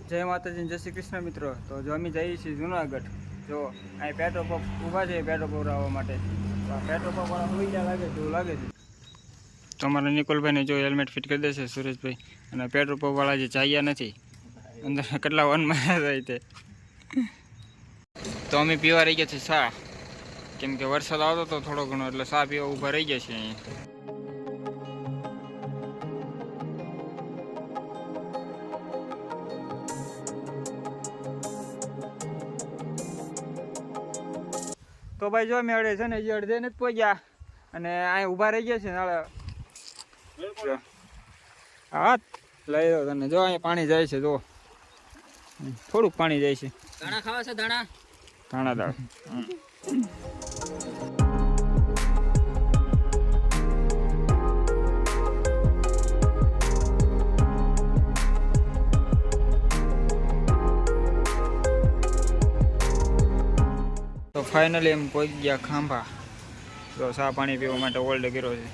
જય માતાજી, જય શ્રી કૃષ્ણ મિત્રો। તો જો અમે જઈએ છીએ જુનાગઢ। જો અહીં પેટ્રોલ પંપ ઊભા છે પેટ્રોલ પુરાવવા માટે। તો આ પેટ્રોલ પંપ વાળા હોઈ ગયા લાગે છે એવું લાગે છે। તો અમારા નિકોલભાઈને જો હેલ્મેટ ફિટ કરી દેશે સુરેશભાઈ। અને પેટ્રોલ પંપ વાળા જે ચાયા નથી અંદર કેટલા વનમાં જાય તે। તો અમે પીવા રહી ગયા છીએ ચા, કેમ કે વરસાદ આવતો હતો થોડો ઘણો, એટલે ચા પીવા ઊભા રહી ગયા છે અહીંયા। તો ભાઈ જો અમે અડે છે ને એ અડધે નથી પહોંચ્યા અને અહીંયા ઊભા રહી ગયા છે નાળે। હા લઈ લો તને, જો અહીંયા પાણી જાય છે, જો થોડુંક પાણી જાય છે। દાણા ખાવા છે, દાણા ધાણા દાળ। તો ફાઇનલી એમ પહોંચી ગયા ખાંભા। તો ચા પાણી પીવા માટે ઓલ્ડ કર્યો છે।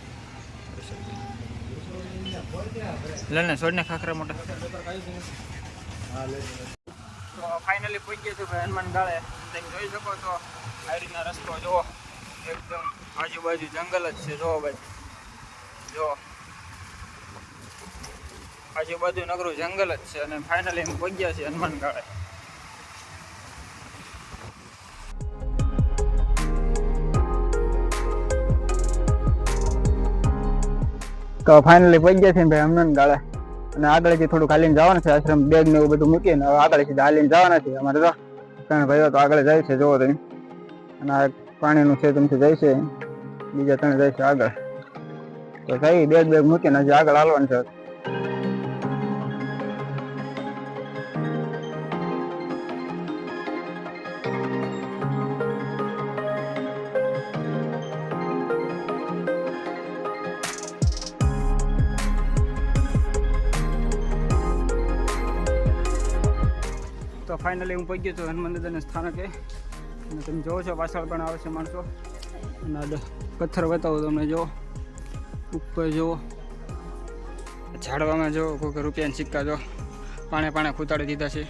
લઈને છોડને ખાખરા મોટા। તો ફાઇનલી પહોંચી ગયા છે ભાઈ હનુમાન ગાળે। તમે જોઈ શકો છો આ રીતના રસ્તો જુઓ, એકદમ આજુબાજુ જંગલ જ છે। જુઓ ભાઈ, જો આજુબાજુ નગરું જંગલ જ છે અને ફાઇનલી એમ પહોંચી ગયા છે હનુમાન ગાળે। તો ફાઇનલી પહોંચી ગયા છે ભાઈ હનુમાન ગાળે। અને આગળથી થોડું હાલીને જવાનું છે, આશ્રમ બેગ ને એવું બધું મૂકીને હવે આગળથી હાલીને જવાના છે અમારે। તો ત્રણ ભાઈઓ તો આગળ જાય છે, જોવો તમે। અને આ પાણીનું છે તમથી જાય છે, બીજા ત્રણ જાય છે આગળ। તો કઈ બેગ મૂકીને હજી આગળ હાલવાનું છે। તો ફાઇનલી હું પહોંચી ગયો છું હનુમાન દાદાના સ્થાનકે। અને તમે જોવો છો પાછળ પણ આવે છે માણસો। અને પથ્થર બતાવો તમને, જો ઉપર જુઓ ઝાડવામાં જો કોઈ રૂપિયાના સિક્કા જો પાણે ખૂતાડી દીધા છે,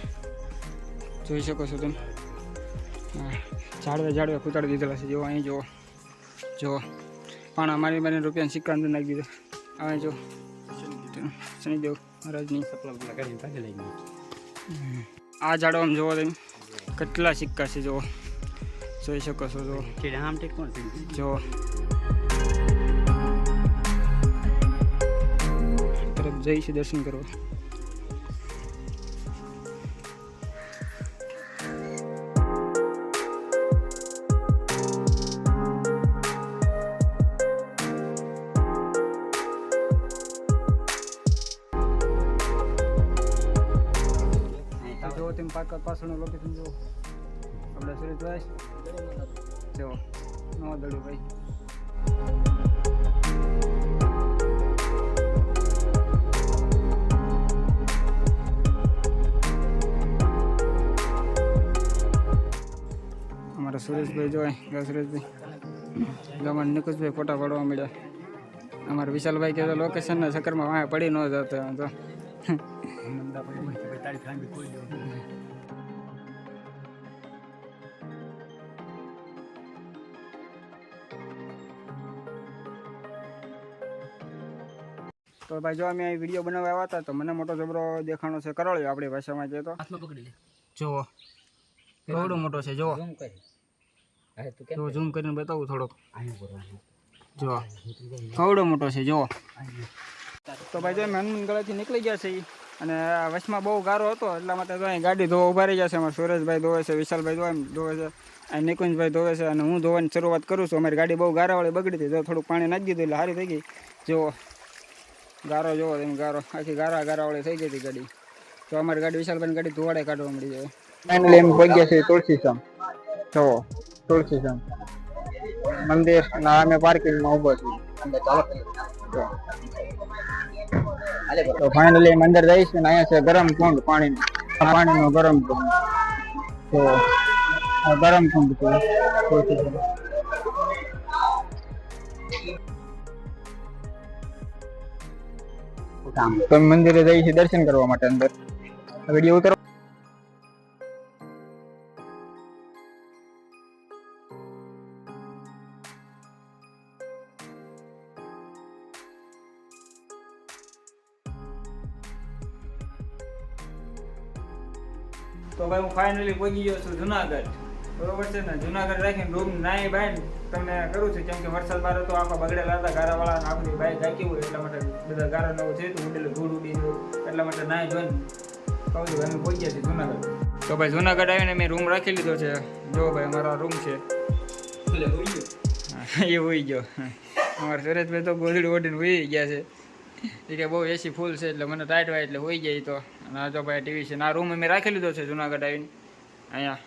જોઈ શકો છો તમે। ઝાડવે ખૂતાડી દીધેલા છે, જો અહીં જો પાણા મારી રૂપિયાના સિક્કા અંદર નાખી દીધા। હવે જો શનિદેવ મહારાજની આ ઝાડવામાં જોવો તમે કેટલા સિક્કા છે, જો જોઈ શકો છો। જો તરફ જઈશું દર્શન કરવા। જો તેમ પાછળનું લોકેશન જો આપણે સુરેશભાઈ જો નો દડ્યું ભાઈ। અમારા સુરેશભાઈ જો સુરેશભાઈ જો અમારા નિકુશભાઈ ફોટા પાડવા મળ્યા। અમારા વિશાલભાઈ કે લોકેશનના ચક્કરમાં વાંહે પડી ન જતો તો તો ભાઈ જો અમે આ વિડીયો બનાવવા આવ્યા હતા, તો મને મોટો જબરો દેખાણો છે કરોળિયો આપણી ભાષામાં કહે તો। જુઓ કેવડો મોટો છે, જુઓ ઝૂમ કરીને બતાવું થોડોક, જુઓ કેવડો મોટો છે, જુઓ। તો ભાઈ જો અમે હનુમાન ગળાથી નીકળી ગયા છે અને વચમાં બહુ ગારો હતો, એટલા માટે તો અહીં ગાડી ધોવા ઉભા રહી ગયા છે। અમારા સુરેશભાઈ ધોવે છે, વિશાલભાઈ ધોવે છે, અહીં નિકુંજભાઈ ધોવે છે અને હું ધોવાની શરૂઆત કરું છું। અમારી ગાડી બહુ ગારાવાળી બગડી હતી, જો થોડુંક પાણી નાખી દીધું એટલે સારી થઈ ગઈ। જુઓ ગારો જોવો એમ, ગારો આખી ગારાવાળી થઈ ગઈ હતી ગાડી। તો અમારી ગાડી વિશાલભાઈની ગાડી ધોવાડે કાઢવા મળી જાય। ફાઇનલી એમ પહોંચી ગયા છે તુલસીધામ। જુઓ તુલસીધામ મંદિર અને અમે પાર્કિંગમાં ઊભો છીએ। તો ફાઇનલી અંદર જઈશ ને અહીંયા છે ગરમ કુંડ પાણીનો ગરમ કુંડ। તો ગરમ કુંડ છે। તો મંદિરે જઈએ છીએ દર્શન કરવા માટે અંદર. વિડીયો ઉતારો. તો ભાઈ હું ફાઇનલી પહોંચી ગયો છું જુનાગઢ. બરોબર છે ને, જુનાગઢ રાખીને રૂમ નાઈ બાઈને તમને કરું છું, કેમ કે વરસાદ બાર હતો, આખા બગડેલા હતા ગારાવાળા, આપણી બાઈક ગાકી હોય એટલા માટે બધા ગારા નવું છે તો ઉડેલું ધૂળ ઉડી ગયું, એટલા માટે નાઈ જોઈને કહું છું અમે પહોંચ્યા છીએ જુનાગઢ. તો ભાઈ જુનાગઢ આવીને મેં રૂમ રાખી લીધો છે. જો ભાઈ અમારો રૂમ છે. એટલે હોઈ ગયો એ હોઈ ગયો. અમારા સુરેશભાઈ તો ગોદડું ઓઢીને હોઈ ગયા છે. એ કે બહુ એસી ફૂલ છે એટલે મને ટાઈટ હોય એટલે હોઈ જાય. તો અને આ તો ભાઈ ટીવી છે. આ રૂમ મેં રાખી લીધો છે જુનાગઢ આવીને અહીંયા.